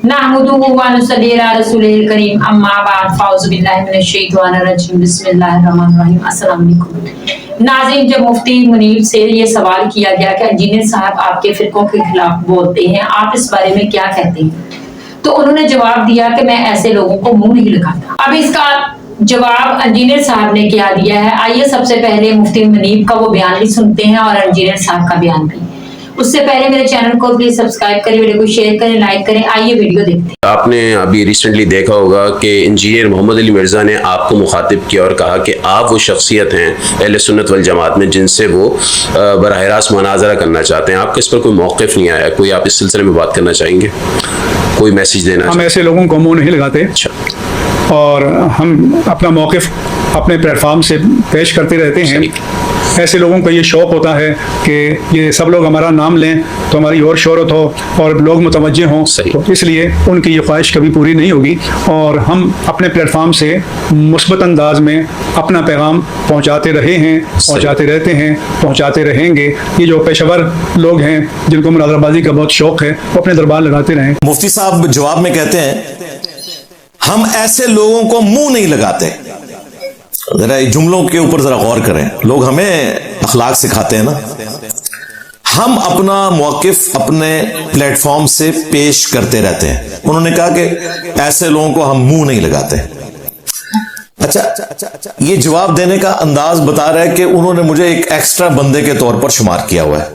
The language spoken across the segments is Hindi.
नहमदुहु व नुसल्ली अला रसूलिल करीम अम्मा बाद फ़ाउज़ु बिल्लाहि मिनश शैतानिर रजीम बिस्मिल्लाहिर रहमानिर रहीम। अस्सलाम वालेकुम। नाज़रीन, जब मुफ्ती मुनीर से ये सवाल किया गया कि इंजीनियर साहब आपके फिरकों के खिलाफ बोलते हैं, आप इस बारे में क्या कहते हैं, तो उन्होंने जवाब दिया कि मैं ऐसे लोगों को मुंह नहीं लगाता। अब इसका जवाब इंजीनियर साहब ने क्या दिया है, आइए सबसे पहले मुफ्ती मुनीर का वो बयान भी सुनते हैं और इंजीनियर साहब का बयान भी। उससे पहले मेरे चैनल को प्लीज सब्सक्राइब करें, वीडियो को शेयर करें, लाइक करें। आइए वीडियो देखते हैं। आपने अभी रिसेंटली देखा होगा कि इंजीनियर मोहम्मद अली मिर्ज़ा ने आपको मुखातिब किया और कहा कि आप वो शख्सियत हैं अहले सुन्नत वल जमात में जिनसे वो बराह रास्त मुनाज़रा करना चाहते हैं। आपको इस पर कोई मौक़िफ़ नहीं आया, कोई आप इस सिलसिले में बात करना चाहेंगे, कोई मैसेज देना? हम ऐसे लोगों को मुंह नहीं लगाते। अच्छा। और हम अपना मौक़िफ़ अपने प्लेटफॉर्म से पेश करते रहते हैं। ऐसे लोगों को ये शौक़ होता है कि ये सब लोग हमारा नाम लें तो हमारी और शोहरत हो और लोग मुतवज्जे हों, तो इसलिए उनकी ये ख्वाहिश कभी पूरी नहीं होगी। और हम अपने प्लेटफॉर्म से मुस्बत अंदाज में अपना पैगाम पहुँचाते रहे हैं, पहुँचाते रहते हैं, पहुँचाते रहेंगे। ये जो पेशेवर लोग हैं जिनको मुनाज़राबाजी का बहुत शौक़ है, वो अपने दरबार लगाते रहें। मुफ्ती साहब जवाब में कहते हैं हम ऐसे लोगों को मुंह नहीं लगाते। जरा जुमलों के ऊपर जरा गौर करें। लोग हमें अखलाक सिखाते हैं ना। हम अपना मौक़िफ़ अपने प्लेटफॉर्म से पेश करते रहते हैं। उन्होंने कहा कि ऐसे लोगों को हम मुंह नहीं लगाते। अच्छा, ये जवाब देने का अंदाज बता रहा है कि उन्होंने मुझे एक एक्स्ट्रा बंदे के तौर पर शुमार किया हुआ है,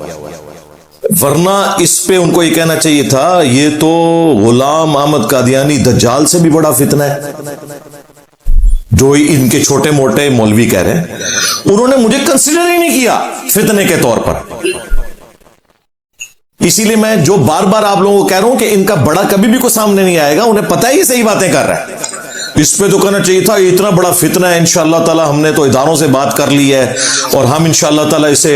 वरना इस पे उनको ये कहना चाहिए था ये तो गुलाम अहमद कादियानी दज्जाल से भी बड़ा फितना है जो इनके छोटे मोटे मौलवी कह रहे हैं। उन्होंने मुझे कंसिडर ही नहीं किया फितने के तौर पर। इसीलिए मैं जो बार बार आप लोगों को कह रहा हूं कि इनका बड़ा कभी भी कोई सामने नहीं आएगा। उन्हें पता है ये सही बातें कर रहा है। इस पे तो कहना चाहिए था इतना बड़ा फितना है, इंशाअल्लाह ताला हमने तो इदारों से बात कर ली है और हम इंशाअल्लाह ताला इसे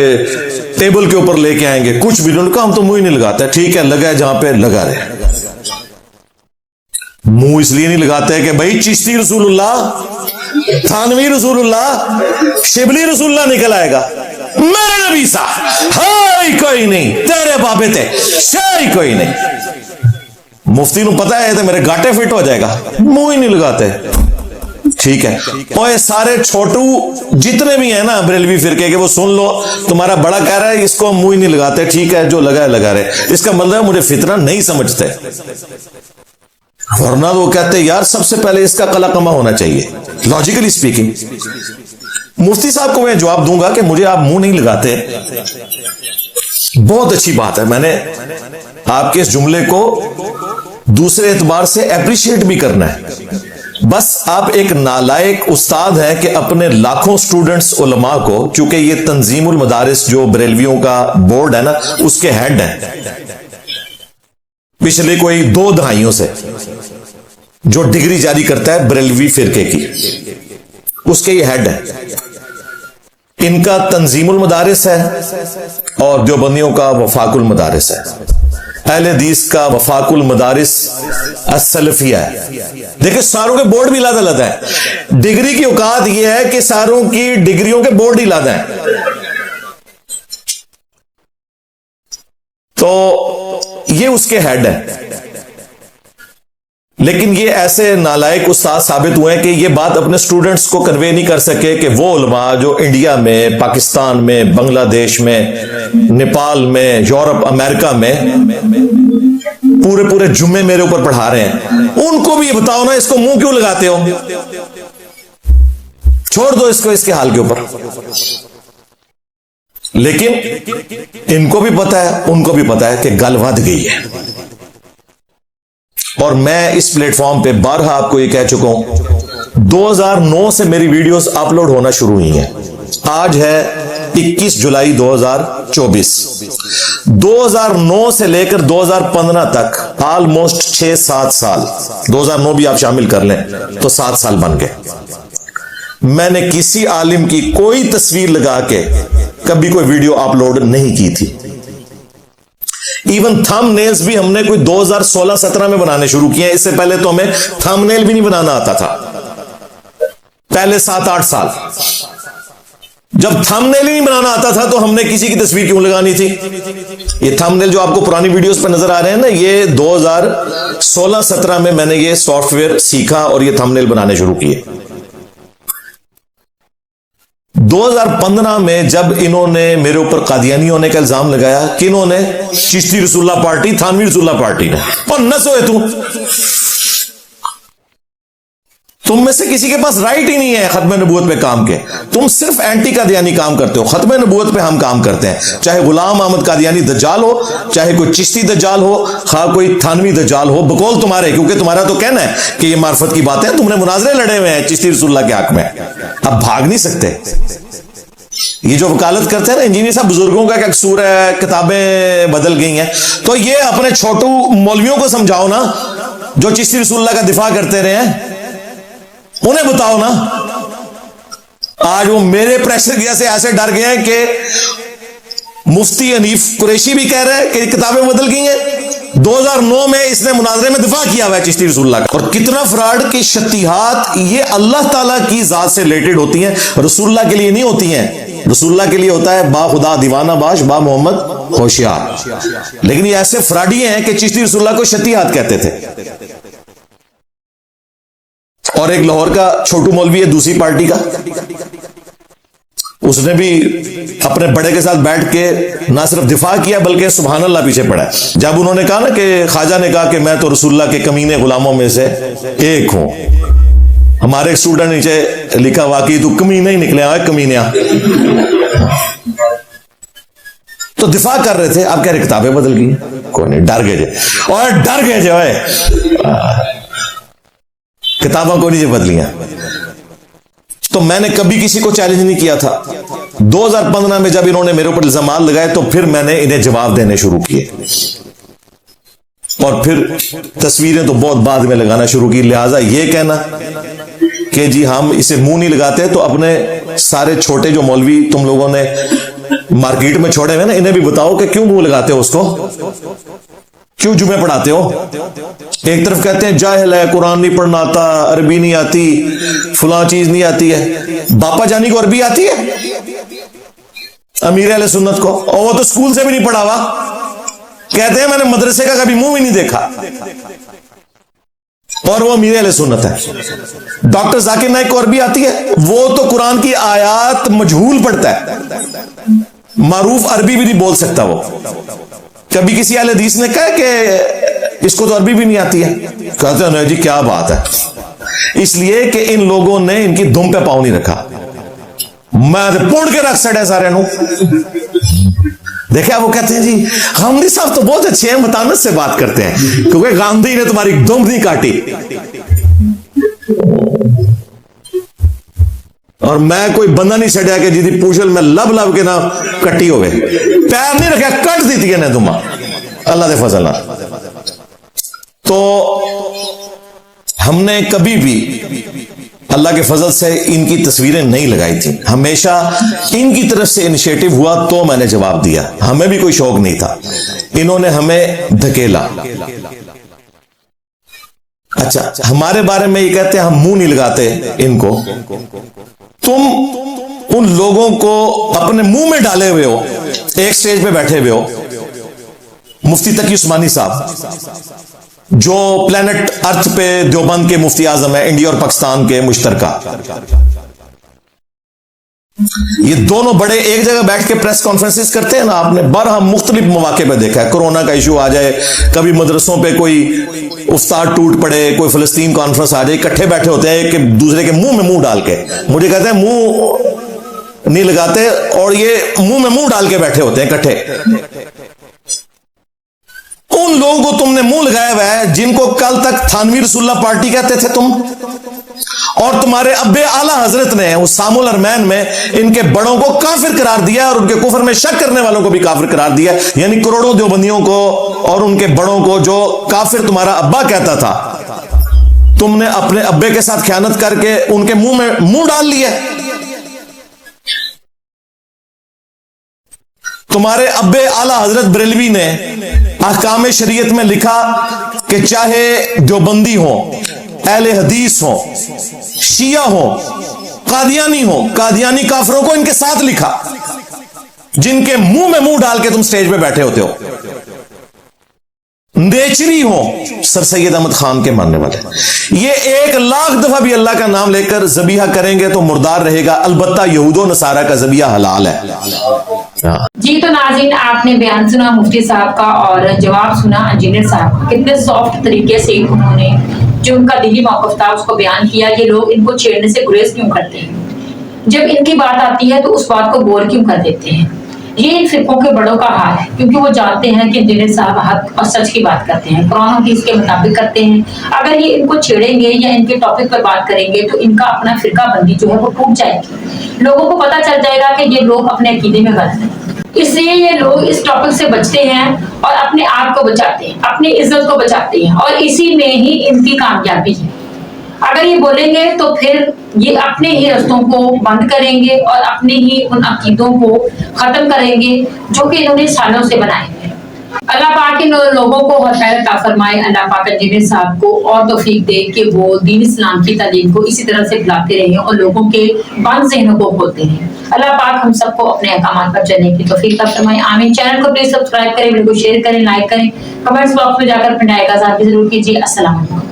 टेबल के ऊपर लेके आएंगे। कुछ भी उनका हम तो मुंह ही नहीं लगाते। ठीक है, लगा है जहां पे लगा रहे। मुंह इसलिए नहीं लगाते कि भाई चिश्ती रसूलुल्लाह, थानवी रसूलुल्लाह, शिबली रसूलुल्लाह निकल आएगा। मेरे नबी सा हाय कोई नहीं, तेरे बाबे थे शाही कोई नहीं। मुफ्ती को पता है तो मेरे गाटे फिट हो जाएगा, मुंह ही नहीं लगाते। ठीक है, और ये सारे छोटू जितने भी हैं ना बरेलवी फिरके के, वो सुन लो। तुम्हारा बड़ा कह रहा है इसको मुंह ही नहीं लगाते। ठीक है, जो लगा है लगा रहे। इसका मतलब है मुझे फितना नहीं समझते, वरना वो कहते यार सबसे पहले इसका कलाकमा होना चाहिए। लॉजिकली स्पीकिंग मुफ्ती साहब को मैं जवाब दूंगा कि मुझे आप मुंह नहीं लगाते। बहुत अच्छी बात है, मैंने आपके इस जुमले को दूसरे एतबार से अप्रिशिएट भी करना है। बस आप एक नालायक उस्ताद हैं कि अपने लाखों स्टूडेंट्स उलमा को, चूंकि ये तंजीमुल मदारिस जो बरेलवियों का बोर्ड है ना उसके हेड हैं पिछले कोई 2 दहाइयों से, जो डिग्री जारी करता है बरेलवी फिरके की, उसके ये हेड है। इनका तंजीमुल मदारिस है और देवबंदियों का वफाकुल मदारिस है। अहले हदीस का वफाकुल मदारिस अस्सलफिया है। देखिए सारों के बोर्ड भी अलग अलग है। डिग्री की औकात यह है कि सारों की डिग्रियों के बोर्ड ही अलग हैं। तो ये उसके हेड है। लेकिन ये ऐसे नालायक उस्ताद साबित हुए कि ये बात अपने स्टूडेंट्स को कन्वे नहीं कर सके कि वो उलमा जो इंडिया में, पाकिस्तान में, बांग्लादेश में, नेपाल में, यूरोप, अमेरिका में पूरे पूरे जुम्मे मेरे ऊपर पढ़ा रहे हैं, उनको भी ये बताओ ना इसको मुंह क्यों लगाते हो, छोड़ दो इसको इसके हाल के ऊपर। लेकिन इनको भी पता है, उनको भी पता है कि गल वध गई है। और मैं इस प्लेटफॉर्म पे बारहा आपको ये कह चुका हूं, 2009 से मेरी वीडियोस अपलोड होना शुरू हुई हैं। आज है 21 जुलाई 2024। 2009 से लेकर 2015 तक ऑलमोस्ट 6-7 साल, 2009 भी आप शामिल कर लें तो 7 साल बन गए। मैंने किसी आलिम की कोई तस्वीर लगा के कभी कोई वीडियो अपलोड नहीं की थी। इवन थंबनेल्स भी हमने कोई 2016-17 में बनाने शुरू किए। इससे पहले तो हमें थंबनेल भी नहीं बनाना आता था, पहले 7-8 साल। जब थंबनेल ही नहीं बनाना आता था तो हमने किसी की तस्वीर क्यों लगानी थी? ये थंबनेल जो आपको पुरानी वीडियोस पर नजर आ रहे हैं ना, ये 2016-17 में मैंने ये सॉफ्टवेयर सीखा और ये थंबनेल बनाने शुरू किए। 2015 में जब इन्होंने मेरे ऊपर कादियानी होने का इल्जाम लगाया, कि इन्होंने चिश्ती रसूलुल्लाह पार्टी, थानवी रसूलुल्लाह पार्टी ने, और नसो है तुम में से किसी के पास राइट ही नहीं है खत्म नबूवत पे काम के। तुम सिर्फ एंटी कादियानी काम करते हो, खत्म नबूवत पे हम काम करते हैं। चाहे गुलाम अहमद कादियानी दज्जाल हो, चाहे कोई चिश्ती दज्जाल हो, खा कोई थानवी दज्जाल हो, बकौल तुम्हारे, क्योंकि तुम्हारा तो कहना है कि ये मार्फत की बात है। तुमने मुनाजरे लड़े हुए हैं चिश्ती रसूलुल्लाह के हक में, अब भाग नहीं सकते। ये जो वकालत करते हैं ना इंजीनियर साहब, बुजुर्गों का क्या कसूर है, किताबें बदल गई हैं, तो ये अपने छोटू मौलवियों को समझाओ ना, जो चिश्ती रसूलुल्लाह का दिफा करते रहे हैं, उन्हें बताओ ना। आज वो मेरे प्रेशर की से ऐसे डर गए हैं कि मुफ्ती हनीफ कुरैशी भी कह रहे हैं कि किताबें बदल गई हैं। 2009 में इसने मुनाजरे में दिफा किया हुआ है चिश्ती रसूलुल्लाह का। और कितना फ्रॉड की शतीहात ये अल्लाह ताला की जात से रिलेटेड होती हैं, रसूलुल्लाह के लिए नहीं होती हैं। रसूलुल्लाह के लिए होता है बा खुदा दीवाना बाश, बा मोहम्मद होशियार। लेकिन ये ऐसे फ्रॉडी हैं कि चिश्ती रसूलुल्लाह को शतीहात कहते थे। और एक लाहौर का छोटू मौलवी है दूसरी पार्टी का, उसने भी अपने बड़े के साथ बैठ के ना सिर्फ दिफा किया बल्कि सुभान अल्लाह पीछे पड़ा है। जब उन्होंने कहा ना कि ख्वाजा ने कहा कि मैं तो रसूलुल्लाह के कमीने गुलामों में से एक हूं, हमारे स्टूडेंट नीचे लिखा वाकई तू कमीना ही निकले है, कमीनिया। तो दिफा कर रहे थे, आप कह रहे किताबें बदल गई, कोई नहीं, डर गए और डर गए जो किताबों को नहीं बदलियां। तो मैंने कभी किसी को चैलेंज नहीं किया था। 2015 में जब इन्होंने मेरे ऊपर इल्जाम लगाए तो फिर मैंने इन्हें जवाब देने शुरू किए, और फिर तस्वीरें तो बहुत बाद में लगाना शुरू की। लिहाजा ये कहना कि जी हम इसे मुंह नहीं लगाते, तो अपने सारे छोटे जो मौलवी तुम लोगों ने मार्केट में छोड़े हुए ना, इन्हें भी बताओ कि क्यों मुंह लगाते हो उसको, क्यों जुमे पढ़ाते हो। एक तरफ कहते हैं जाहिल है, कुरान नहीं पढ़ना आता, अरबी नहीं आती, फुला चीज नहीं आती है। बापा जानी को अरबी आती है अमीर अहले सुन्नत को, और वो तो स्कूल से भी नहीं पढ़ा हुआ। कहते हैं मैंने मदरसे का कभी मुंह भी नहीं देखा, और वो अमीर अहले सुन्नत है। डॉक्टर जाकिर नाइक को अरबी आती है, वो तो कुरान की आयात मजहूल पढ़ता है, मारूफ अरबी भी नहीं बोल सकता वो। कभी किसी अहले हदीस ने कहा कि इसको तो अरबी भी नहीं आती है, कहते हैं जी क्या बात है। इसलिए कि इन लोगों ने इनकी दुम पे पाँव नहीं रखा। मैं पूर्ण के रख सड़े सारे नु देखा। वो कहते हैं जी गांधी साहब तो बहुत अच्छे हैं, मतानत से बात करते हैं, क्योंकि गांधी ने तुम्हारी दुम नहीं काटी। और मैं कोई बंदा नहीं छड़िया कि जिदी पूछल में लब लब के ना कट्टी होवे, पैर नहीं रखा, कट दी थी ने तुम अल्लाह दे फजल। तो हमने कभी भी अल्लाह के फजल से इनकी तस्वीरें नहीं लगाई थी, हमेशा इनकी तरफ से इनिशिएटिव हुआ तो मैंने जवाब दिया। हमें भी कोई शौक नहीं था, इन्होंने हमें धकेला। अच्छा, हमारे बारे में ये कहते हैं हम मुंह नहीं लगाते इनको। तुम उन लोगों को अपने मुंह में डाले हुए हो, एक स्टेज पे बैठे हुए हो। मुफ्ती तकी उस्मानी साहब जो प्लेनेट अर्थ पे देवबंद के मुफ्ती आजम है, इंडिया और पाकिस्तान के मुश्तरका, ये दोनों बड़े एक जगह बैठ के प्रेस कॉन्फ्रेंसेस करते हैं ना। आपने बारह मुख्तलिफ मौके पे देखा है, कोरोना का इशू आ जाए, कभी मदरसों पे कोई उस्ताद टूट पड़े, कोई फिलिस्तीन कॉन्फ्रेंस आ जाए, इकट्ठे बैठे होते हैं एक दूसरे के मुंह में मुंह डाल के। मुझे कहते हैं मुंह नहीं लगाते, और ये मुंह में मुंह डाल के बैठे होते हैं इकट्ठे। उन लोगों को तुमने मुंह लगाया हुआ है जिनको कल तक थानवी रसूलुल्लाह पार्टी कहते थे तुम, और तुम्हारे अब्बे आला हजरत ने उस सामुल अरमैन में इनके बड़ों को काफिर करार दिया, और उनके कुफर में शक करने वालों को भी काफिर करार दिया। यानी करोड़ों देवबंदियों को और उनके बड़ों को जो काफिर तुम्हारा अब्बा कहता था, तुमने अपने अब्बे के साथ ख्यानत करके उनके मुंह में मुंह डाल लिया। तुम्हारे अब्बे आला हजरत बरेलवी ने अहकाम शरीयत में लिखा कि चाहे देवबंदी हो, अहले हदीस हो, शिया हो, कादियानी हो, कादियानी काफरों को इनके साथ लिखा, जिनके मुंह में मुंह डाल के तुम स्टेज पे बैठे होते हो। नेचरी हो सर सैयद अहमद खान के मानने वाले, ये 1,00,000 दफा भी अल्लाह का नाम लेकर जबीहा करेंगे तो मुर्दार रहेगा। अलबत्ता यहूदो नसारा का जबीहा हलाल है। जी तो नाज़रीन, आपने बयान सुना मुफ्ती साहब का और जवाब सुना इंजीनियर साहब का। कितने सॉफ्ट तरीके से उन्होंने जो उनका दिली मौक़िफ़ था उसको बयान किया। ये लोग इनको छेड़ने से गुरेज क्यों करते हैं, जब इनकी बात आती है तो उस बात को बोल क्यों कर देते हैं। ये इन फिरकों के बड़ों का हाल है, क्योंकि वो जानते हैं कि इंजीनियर साहब हक और सच की बात करते हैं, कुरान हदीस के मुताबिक करते हैं। अगर ये इनको छेड़ेंगे या इनके टॉपिक पर बात करेंगे तो इनका अपना फिरका बंदी जो है वो टूट जाएगी। लोगों को पता चल जाएगा कि ये लोग अपने अकीदे में गलत हैं। इसलिए ये लोग इस टॉपिक से बचते हैं और अपने आप को बचाते हैं, अपनी इज्जत को बचाते हैं, और इसी में ही इनकी कामयाबी है। अगर ये बोलेंगे तो फिर ये अपने ही रस्तों को बंद करेंगे और अपने ही उन अकीदों को खत्म करेंगे जो कि इन्होंने सालों से बनाए हैं। अल्लाह पाक इन लोगों को हदायत अता फरमाए। अल्लाह पाक इंजीनियर साहब को और तौफीक दे कि वो दीन इस्लाम की तालीम को इसी तरह से फैलाते रहें और लोगों के बंद ज़हनों को खोलते रहें। अल्लाह पाक हम सबको अपने अहकामात पर चलने की तौफीक अता फरमाए। आमीन। चैनल को प्लीज सब्सक्राइब करें, वीडियो को शेयर करें, लाइक करें, कमेंट्स बॉक्स में जाकर अपनी राय का इज़हार भी जरूर कीजिए। अस्सलाम वालेकुम।